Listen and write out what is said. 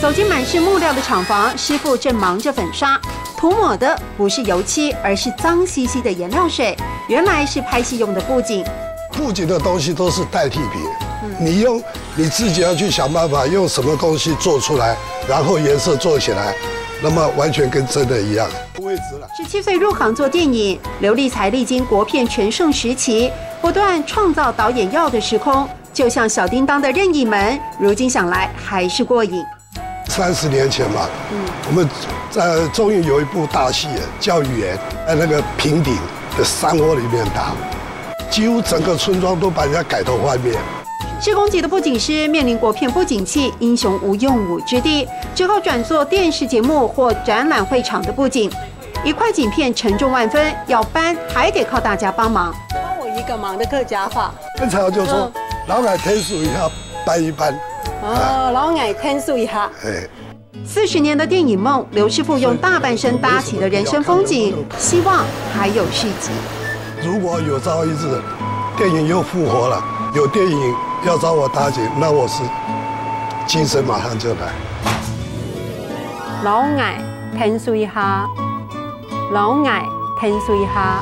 走进满是木料的厂房，师傅正忙着粉刷，涂抹的不是油漆，而是脏兮兮的颜料水。原来是拍戏用的布景。布景的东西都是代替品，你自己要去想办法用什么东西做出来，然后颜色做起来，那么完全跟真的一样。位置了。17岁入行做电影，刘立才历经国片全盛时期，不断创造导演要的时空，就像小叮当的任意门，如今想来还是过瘾。30年前吧，我们在终于有一部大戏叫《缘》，在那个平顶的山窝里面打，几乎整个村庄都把人家改头换面。施工级的布景师面临国片不景气，英雄无用武之地，只好转做电视节目或展览会场的布景。一块景片沉重万分，要搬还得靠大家帮忙。帮我一个忙的客家话。刚才我就说，老奶天数一下搬一搬。哦，老奶天数一下。哎。 40年的电影梦，刘师傅用大半生搭起的人生风景，希望还有续集。如果有朝一日电影又复活了，有电影要找我搭景，那我是精神马上就来。老奶天数一下，老奶天数一下。